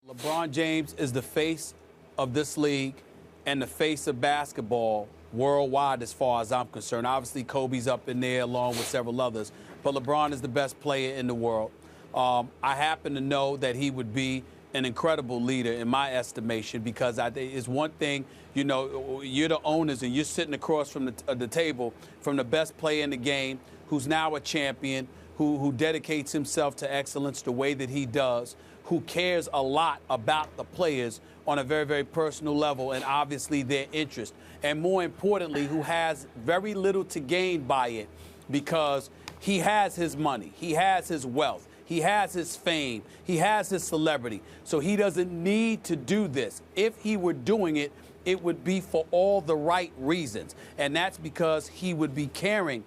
LeBron James is the face of this league and the face of basketball worldwide as far as I'm concerned. Obviously, Kobe's up in there along with several others, but LeBron is the best player in the world. I happen to know that he would be an incredible leader in my estimation because it's one thing, you know, you're the owners and you're sitting across from the table from the best player in the game who's now a champion, who dedicates himself to excellence the way that he does, who cares a lot about the players on a very, very personal level and obviously their interest. And more importantly, who has very little to gain by it because he has his money, he has his wealth, he has his fame, he has his celebrity. So he doesn't need to do this. If he were doing it, it would be for all the right reasons. And that's because he would be caring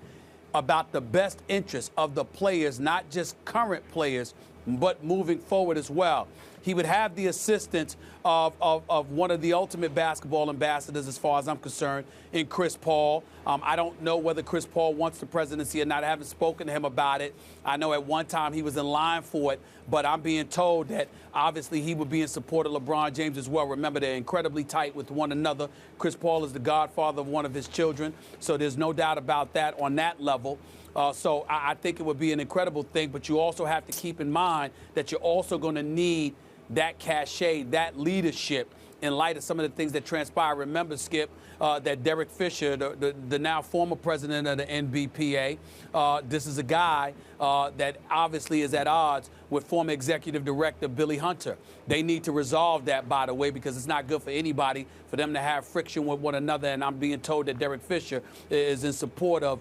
about the best interests of the players, not just current players, but moving forward as well. He would have the assistance of one of the ultimate basketball ambassadors, as far as I'm concerned, in Chris Paul. I don't know whether Chris Paul wants the presidency or not. I haven't spoken to him about it. I know at one time he was in line for it, but I'm being told that obviously he would be in support of LeBron James as well. Remember, they're incredibly tight with one another. Chris Paul is the godfather of one of his children, so there's no doubt about that on that level. So I think it would be an incredible thing, but you also have to keep in mind that you're also going to need that cachet, that leadership in light of some of the things that transpire. Remember, Skip, that Derek Fisher, the now former president of the NBPA, this is a guy that obviously is at odds with former executive director Billy Hunter. They need to resolve that, by the way, because it's not good for anybody for them to have friction with one another. And I'm being told that Derek Fisher is in support of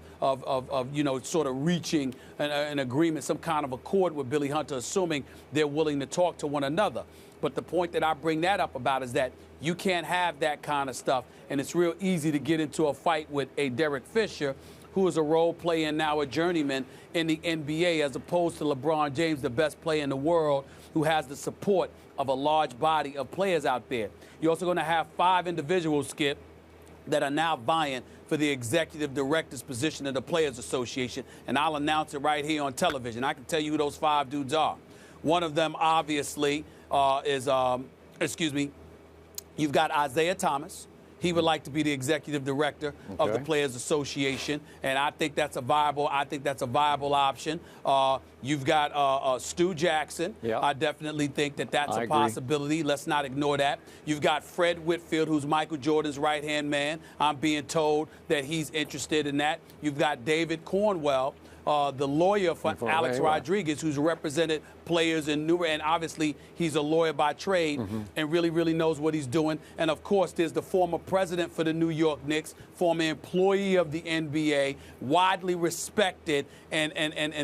you know, sort of reaching an agreement, some kind of accord with Billy Hunter, assuming they're willing to talk to one another. But the point that I bring that up about is that you can't have that kind of stuff. And it's real easy to get into a fight with a Derek Fisher, who is a role player and now a journeyman in the NBA, as opposed to LeBron James, the best player in the world, who has the support of a large body of players out there. You're also going to have 5 individuals, Skip, that are now vying for the executive director's position of the Players Association. And I'll announce it right here on television. I can tell you who those 5 dudes are. One of them, obviously, you've got Isaiah Thomas. He would like to be the executive director of the Players Association, and I think that's a viable. Option. You've got Stu Jackson. Yep. I definitely think that that's a possibility. Let's not ignore that. You've got Fred Whitfield, who's Michael Jordan's right-hand man. I'm being told that he's interested in that. You've got David Cornwell, the lawyer for Alex Rodriguez, who's represented players in New York, and obviously he's a lawyer by trade and really, really knows what he's doing. And of course, there's the former president for the New York Knicks, former employee of the NBA, widely respected and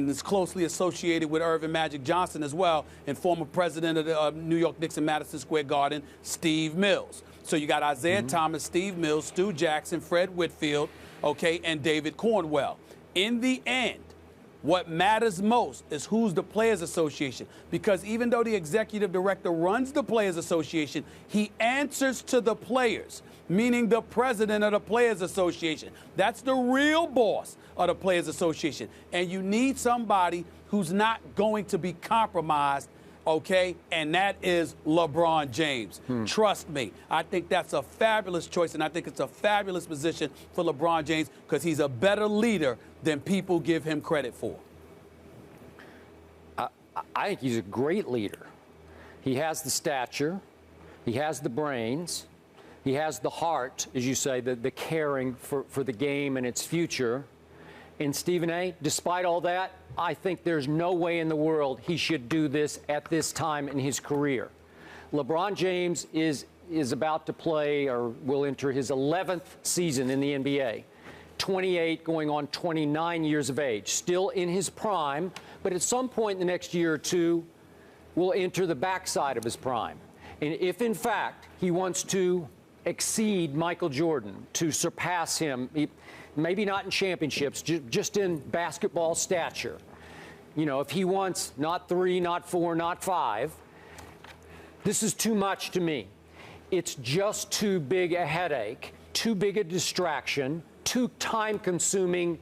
is closely associated with Irvin Magic Johnson as well, and former president of the New York Knicks in Madison Square Garden, Steve Mills. So you got Isaiah Thomas, Steve Mills, Stu Jackson, Fred Whitfield, and David Cornwell. In the end, what matters most is who's the Players Association, because even though the executive director runs the Players Association, he answers to the players, meaning the president of the Players Association. That's the real boss of the Players Association. And you need somebody who's not going to be compromised, and that is LeBron James. Trust me, I think that's a fabulous choice, and I think it's a fabulous position for LeBron James because he's a better leader than people give him credit for. I think he's a great leader. He has the stature, he has the brains, he has the heart, as you say, the caring for the game and its future. And Stephen A., despite all that, I think there's no way in the world he should do this at this time in his career. LeBron James is about to play, or will enter his 11th season in the NBA. 28 going on 29 years of age, still in his prime, but at some point in the next year or two will enter the backside of his prime. And if, in fact, he wants to exceed Michael Jordan, to surpass him, maybe not in championships, just in basketball stature. You know, if he wants not 3, not 4, not 5, this is too much to me. It's just too big a headache, too big a distraction, too time-consuming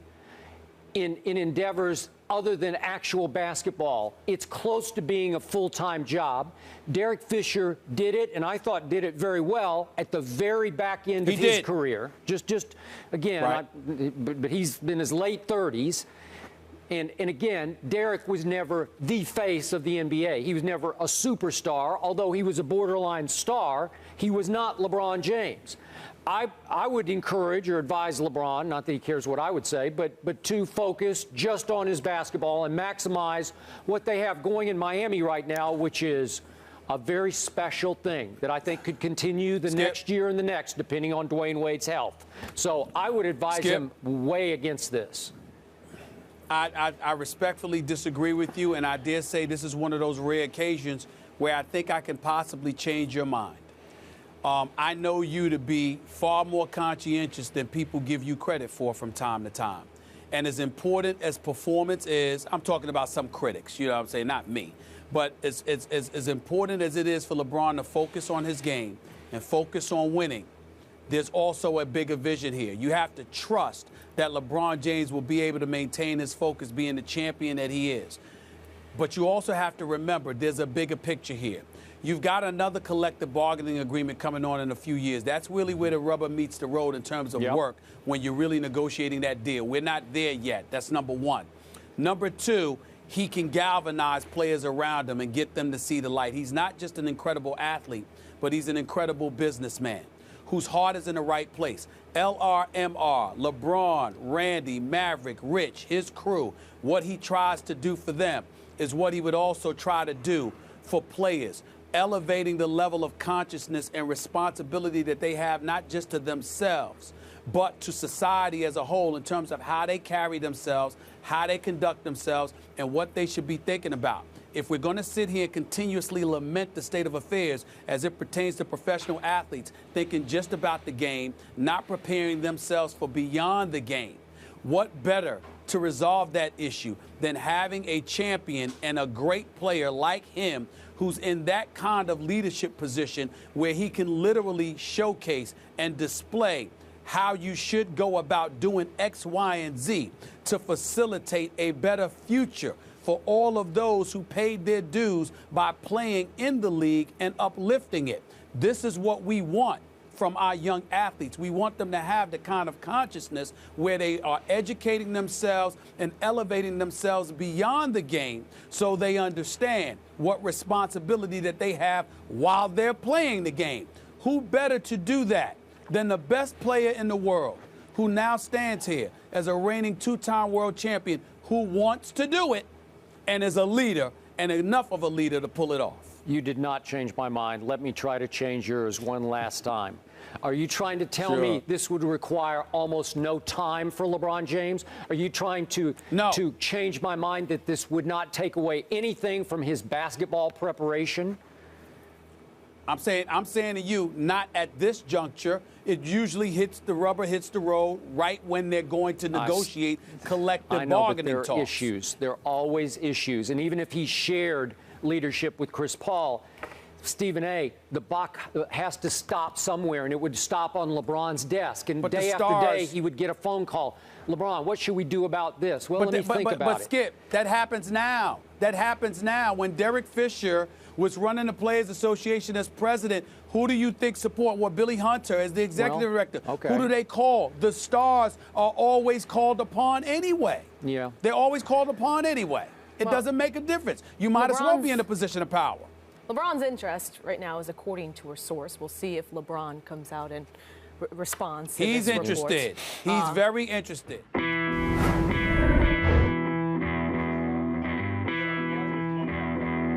in endeavors other than actual basketball. It's close to being a full-time job. Derek Fisher did it, and I thought did it very well at the very back end of his career. Just again, right. But he's in his late 30s. And again, Derek was never the face of the NBA. He was never a superstar, although he was a borderline star. He was not LeBron James. I would encourage or advise LeBron, not that he cares what I would say, but to focus just on his basketball and maximize what they have going in Miami right now, which is a very special thing that I think could continue the next year and the next, depending on Dwayne Wade's health. So I would advise him way against this. I respectfully disagree with you, and I dare say this is one of those rare occasions where I think I can possibly change your mind. I know you to be far more conscientious than people give you credit for from time to time. And as important as performance is, I'm talking about some critics, you know what I'm saying, not me. But as important as it is for LeBron to focus on his game and focus on winning, there's also a bigger vision here. You have to trust that LeBron James will be able to maintain his focus being the champion that he is. But you also have to remember there's a bigger picture here. You've got another collective bargaining agreement coming on in a few years. That's really where the rubber meets the road in terms of work when you're really negotiating that deal. We're not there yet. That's number one. Number two, he can galvanize players around him and get them to see the light. He's not just an incredible athlete, but he's an incredible businessman whose heart is in the right place. LRMR, LeBron, Randy, Maverick, Rich, his crew, what he tries to do for them is what he would also try to do for players, elevating the level of consciousness and responsibility that they have not just to themselves, but to society as a whole in terms of how they carry themselves, how they conduct themselves, and what they should be thinking about. If we're going to sit here and continuously lament the state of affairs as it pertains to professional athletes, thinking just about the game, not preparing themselves for beyond the game, what better to resolve that issue than having a champion and a great player like him who's in that kind of leadership position where he can literally showcase and display how you should go about doing X, Y, and Z to facilitate a better future for all of those who paid their dues by playing in the league and uplifting it. This is what we want from our young athletes. We want them to have the kind of consciousness where they are educating themselves and elevating themselves beyond the game so they understand what responsibility that they have while they're playing the game. Who better to do that than the best player in the world who now stands here as a reigning two-time world champion who wants to do it and is a leader and enough of a leader to pull it off? You did not change my mind. Let me try to change yours one last time. Are you trying to tell me this would require almost no time for LeBron James? Are you trying to change my mind that this would not take away anything from his basketball preparation? I'm saying to you, not at this juncture. It usually the rubber hits the road right when they're going to negotiate collective bargaining talks. There are issues. There are always issues. And even if he shared leadership with Chris Paul, Stephen A., the buck has to stop somewhere, and it would stop on LeBron's desk. And day after day, he would get a phone call. LeBron, what should we do about this? Well, let me think about it. But Skip, that happens now. That happens now. When Derek Fisher was running the Players Association as president, who do you think support? Well, Billy Hunter as the executive director. Okay. Who do they call? The stars are always called upon anyway. Yeah. They're always called upon anyway. It doesn't make a difference. You might as well be in a position of power. LeBron's interest right now is according to a source. We'll see if LeBron comes out and responds to He's this interested. report. He's very interested.